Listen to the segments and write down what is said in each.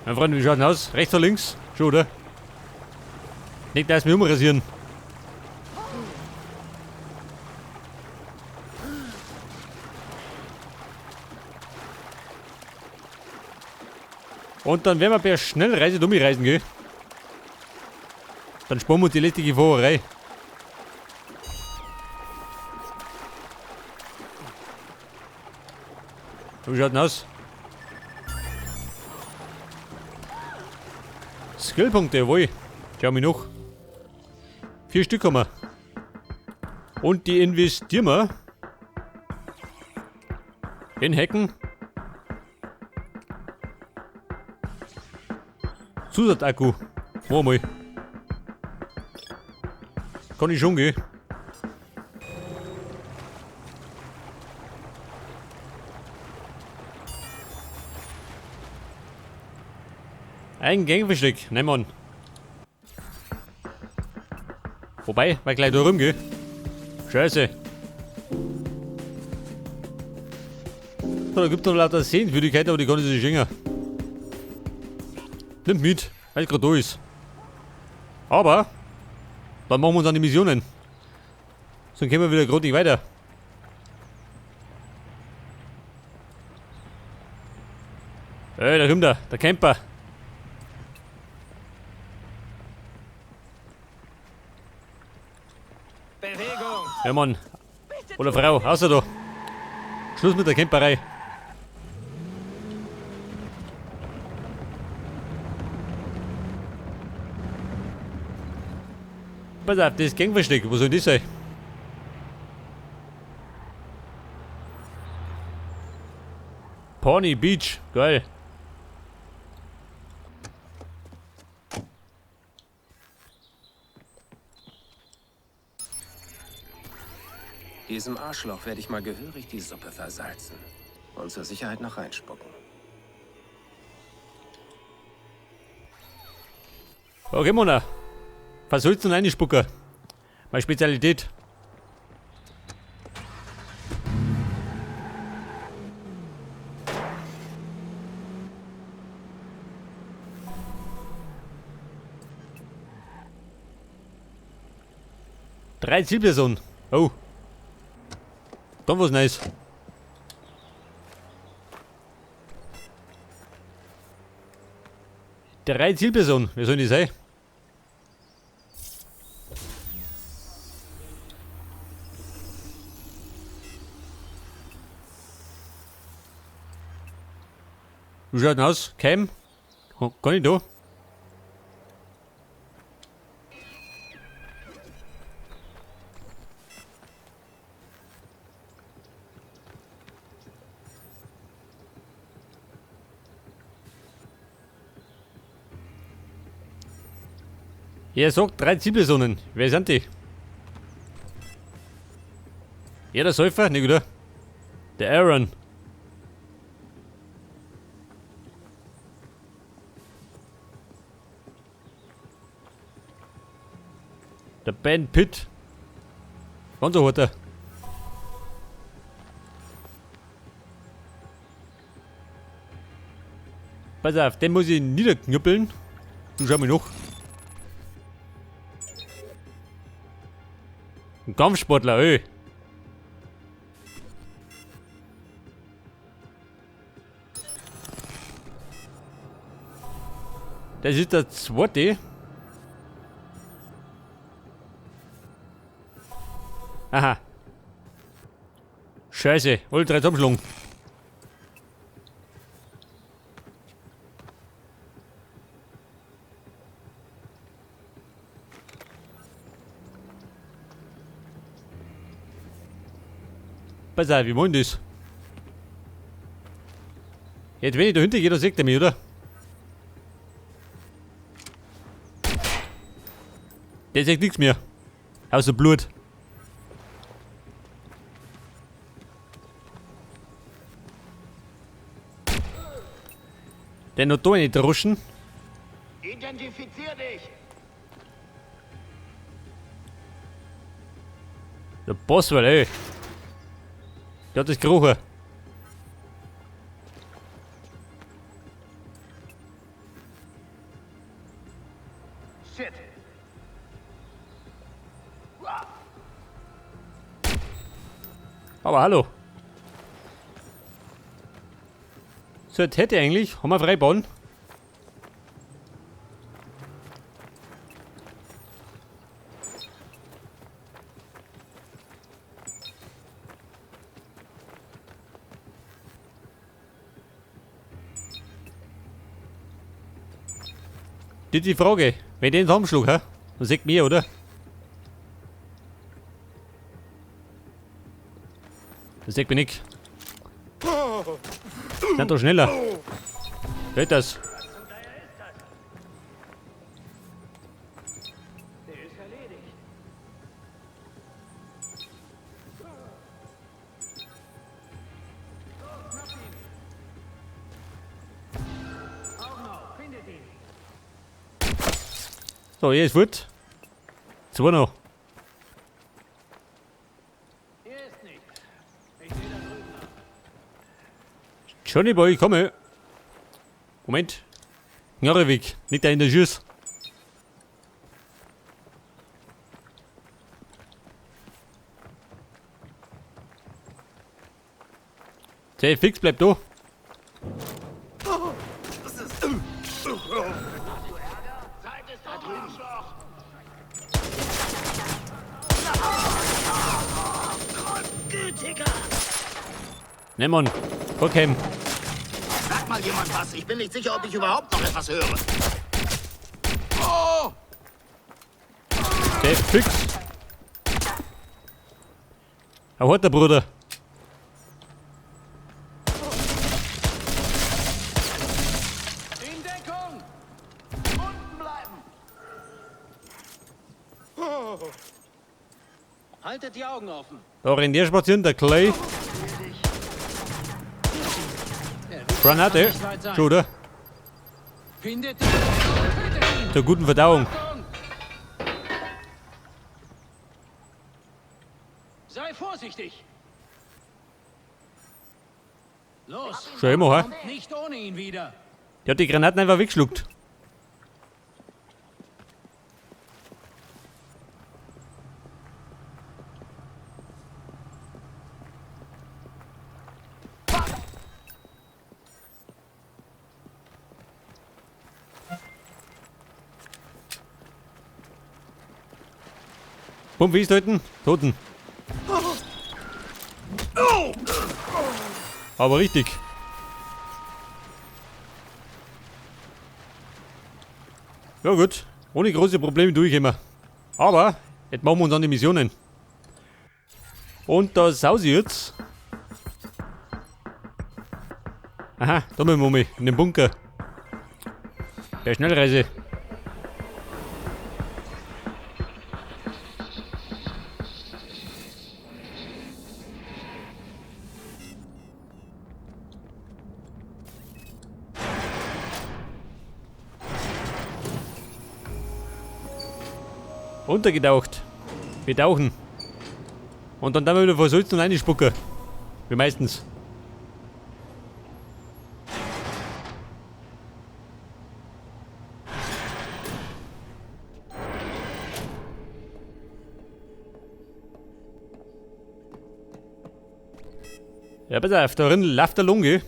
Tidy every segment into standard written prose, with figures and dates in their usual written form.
Mein Freund, wie schaut denn aus? Rechts oder links? Schon, oder? Nicht, dass wir umrasieren. Und dann werden wir per Schnellreise reisen, gell? Dann sparen wir uns die lästige Fahrerei. Wie schaut denn aus? Skillpunkte, jawohl. Schau mich noch. 4 Stück haben wir. Und die investieren wir. In Hacken. Zusatzakku. Machen wir mal. Kann ich schon gehen. Ein Gangversteck, nehmen wir an. Wobei, weil gleich da rumgehe. Scheiße. Da gibt es noch lauter Sehenswürdigkeit, aber die kann ich nicht schenken. Nimmt mit, weil es gerade da ist. Aber, dann machen wir uns an die Missionen. Sonst kommen wir wieder gerade nicht weiter. Da kommt er, der Camper. Bewegung! Ja Mann. Oder Frau, außer da. Schluss mit der Camperei. Pass auf, das Gangversteck, wo soll das sein? Pawnee Beach, geil. Diesem Arschloch werde ich mal gehörig die Suppe versalzen. Und zur Sicherheit noch reinspucken. Okay, Mona. Versalzen und reinspucken. Meine Spezialität. Drei Zielpersonen. Oh. Dann was Neues. Drei Zielpersonen. Wer soll die sein? Wie schaut denn aus? Cam? Kann ich da? Er sagt 3 Zielpersonen. Wer sind die? Ja, der Säufer? Nicht, oder? Der Aaron. Der Ben Pitt. Ganz ein harter. Pass auf, den muss ich niederknüppeln. Du schau mich noch. Ein Kampfsportler, ey. Das ist der zweite. Aha. Scheiße, alle 3 zusammenschlagen. Pass auf, wie wollen das? Jetzt wenn ich dahinter gehe, dann sieht er mich, oder? Der sieht nichts mehr. Außer Blut. Der noch da nicht ruschen. Identifizier dich! Der Boswell, ey. Der hat das gerochen. Shit. Aber hallo. So, jetzt hätte eigentlich. Haben wir Freibahn? Das ist die Frage. Wenn der den zusammenschlug, hä? Dann sagt mir, oder? Das sagt mir nicht. Seid doch schneller. Hört das? Der ist erledigt. Auch noch. Findet ihn. So, hier ist gut. Zwei noch. Hier ist nichts. Ich sehe da drüben nach. Johnny Boy, komme. Moment. Knarreweg, nicht da in der Schuss. Hey, fix, bleib da. Zeit ist da drüben. Arschloch. Nimm on. Guck heim. Sag mal jemand was. Ich bin nicht sicher, ob ich überhaupt noch etwas höre. Der fix. Er hat der Bruder. In Deckung. Unten bleiben. Haltet die Augen offen. Da rennt der spazieren, der Clay. Granate. Schon, oder? Findet ihn. Tötet ihn. Zur guten Verdauung. Achtung. Sei vorsichtig. Los. Schon immer, hä? Nicht ohne ihn wieder. Der hat die Granaten einfach weggeschluckt. Bumm, wie ist da hinten? Toten. Aber richtig. Ja gut, ohne große Probleme durchkommen. Aber, jetzt machen wir uns an die Missionen. Und da sau sie jetzt. Aha, da müssen wir mal in den Bunker. Der Schnellreise. Untergetaucht. Wir tauchen. Und dann wir wieder versalzen und reinspucken. Wie meistens. Ja, pass auf, da drin läuft der Lunge.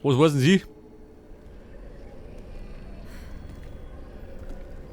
Was wissen Sie?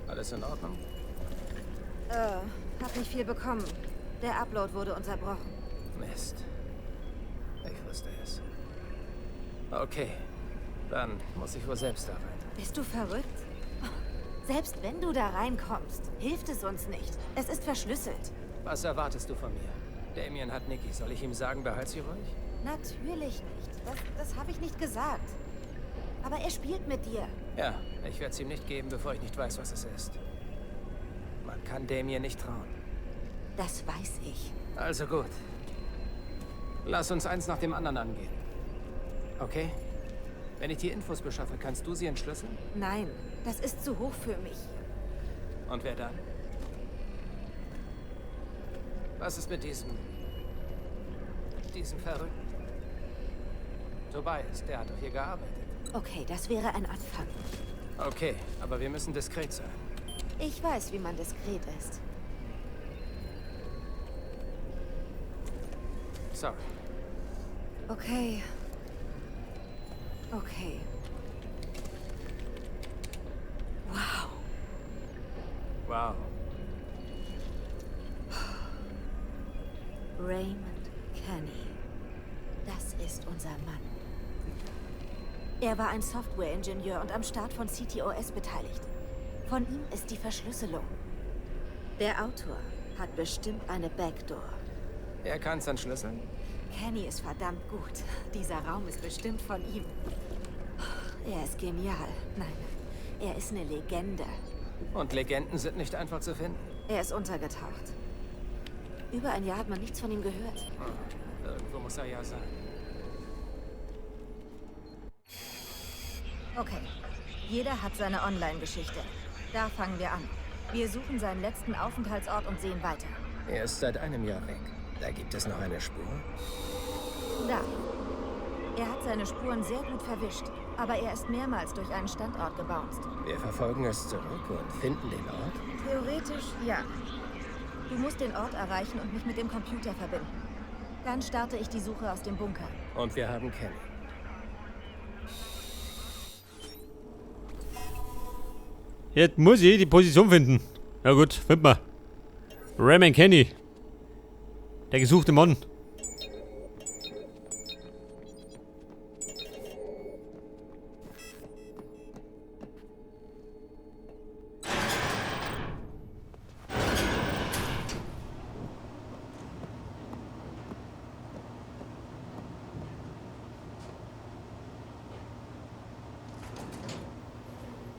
Alles in Ordnung? Hab nicht viel bekommen. Der Upload wurde unterbrochen. Mist. Ich wusste es. Okay, dann muss ich wohl selbst da rein. Bist du verrückt? Selbst wenn du da reinkommst, hilft es uns nicht. Es ist verschlüsselt. Was erwartest du von mir? Damien hat Nikki. Soll ich ihm sagen, behalt sie ruhig? Natürlich nicht. Das habe ich nicht gesagt. Aber er spielt mit dir. Ja, ich werde es ihm nicht geben, bevor ich nicht weiß, was es ist. Man kann Damien nicht trauen. Das weiß ich. Also gut. Lass uns eins nach dem anderen angehen. Okay? Wenn ich die Infos beschaffe, kannst du sie entschlüsseln? Nein, das ist zu hoch für mich. Und wer dann? Was ist mit diesem Verrückten? Tobias, der hat doch hier gearbeitet. Okay, das wäre ein Anfang. Okay, aber wir müssen diskret sein. Ich weiß, wie man diskret ist. Sorry. Okay. Okay. Wow. Wow. Raymond Kenny. Das ist unser Mann. Er war ein Softwareingenieur und am Start von CTOS beteiligt. Von ihm ist die Verschlüsselung. Der Autor hat bestimmt eine Backdoor. Er kann's entschlüsseln? Kenny ist verdammt gut. Dieser Raum ist bestimmt von ihm. Er ist genial. Nein, er ist eine Legende. Und Legenden sind nicht einfach zu finden. Er ist untergetaucht. Über ein Jahr hat man nichts von ihm gehört. Irgendwo muss er ja sein. Okay. Jeder hat seine Online-Geschichte. Da fangen wir an. Wir suchen seinen letzten Aufenthaltsort und sehen weiter. Er ist seit einem Jahr weg. Da gibt es noch eine Spur. Da. Er hat seine Spuren sehr gut verwischt, aber er ist mehrmals durch einen Standort gebounced. Wir verfolgen es zurück und finden den Ort. Theoretisch ja. Du musst den Ort erreichen und mich mit dem Computer verbinden. Dann starte ich die Suche aus dem Bunker. Und wir haben Kenny. Jetzt muss ich die Position finden. Ja gut, finden wir. Raymond Kenny. Der gesuchte Mann.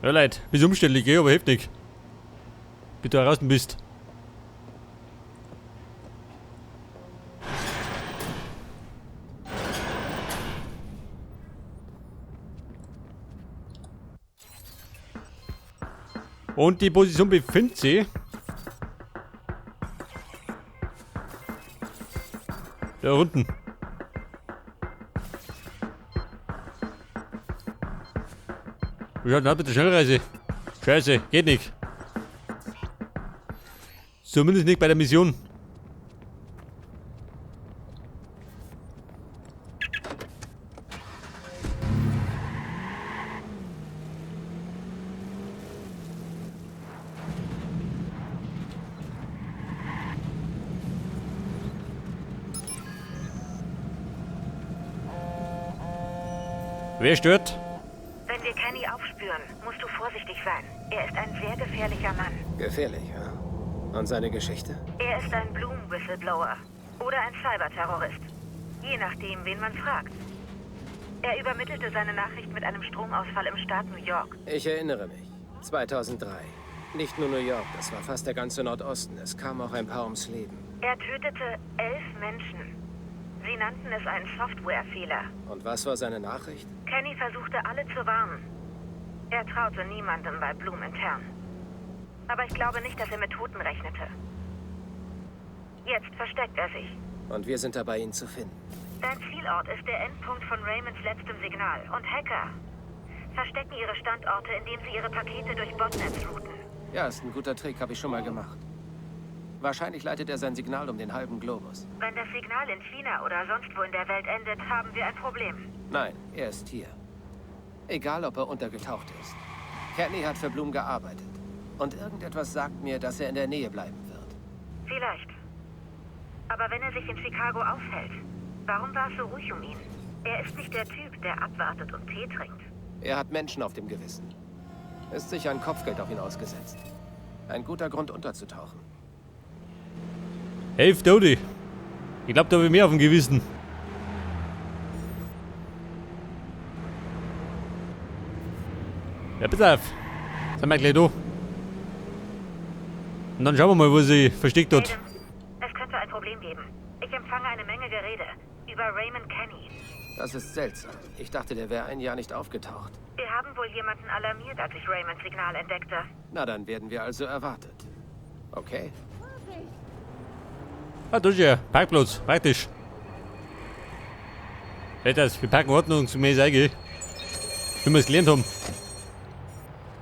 Ja, leid, bis umständlich, gell, aber heftig. Bis du draußen bist. Und die Position befindet sich da unten. Wie schaut denn aus mit der Schnellreise? Scheiße, geht nicht. Zumindest nicht bei der Mission. Wer stört? Wenn wir Kenny aufspüren, musst du vorsichtig sein. Er ist ein sehr gefährlicher Mann. Gefährlich, ja? Und seine Geschichte? Er ist ein Bloom-Whistleblower oder ein Cyberterrorist. Je nachdem, wen man fragt. Er übermittelte seine Nachricht mit einem Stromausfall im Staat New York. Ich erinnere mich. 2003. Nicht nur New York, das war fast der ganze Nordosten. Es kam auch ein paar ums Leben. Er tötete 11 Menschen. Sie nannten es einen Softwarefehler. Und was war seine Nachricht? Kenny versuchte alle zu warnen. Er traute niemandem bei Bloom intern. Aber ich glaube nicht, dass er mit Toten rechnete. Jetzt versteckt er sich. Und wir sind dabei, ihn zu finden. Dein Zielort ist der Endpunkt von Raymonds letztem Signal. Und Hacker verstecken ihre Standorte, indem sie ihre Pakete durch Botnets routen. Ja, ist ein guter Trick, habe ich schon mal gemacht. Wahrscheinlich leitet er sein Signal um den halben Globus. Wenn das Signal in China oder sonst wo in der Welt endet, haben wir ein Problem. Nein, er ist hier. Egal, ob er untergetaucht ist. Kenny hat für Bloom gearbeitet. Und irgendetwas sagt mir, dass er in der Nähe bleiben wird. Vielleicht. Aber wenn er sich in Chicago aufhält, warum war es so ruhig um ihn? Er ist nicht der Typ, der abwartet und Tee trinkt. Er hat Menschen auf dem Gewissen. Ist sicher ein Kopfgeld auf ihn ausgesetzt. Ein guter Grund, unterzutauchen. Helf Dodi. Ich glaube, da habe ich mehr auf dem Gewissen. Ja, pass auf. Sind wir gleich da. Und dann schauen wir mal, wo sie versteckt hat. Aiden, es könnte ein Problem geben. Ich empfange eine Menge Gerede über Raymond Kenny. Das ist seltsam. Ich dachte, der wäre ein Jahr nicht aufgetaucht. Wir haben wohl jemanden alarmiert, als ich Raymonds Signal entdeckte. Na, dann werden wir also erwartet. Okay. Ah, da ist ja. Parkplatz. Praktisch. Peters, wir packen ordnungsgemäß ein, wie wir es gelernt haben.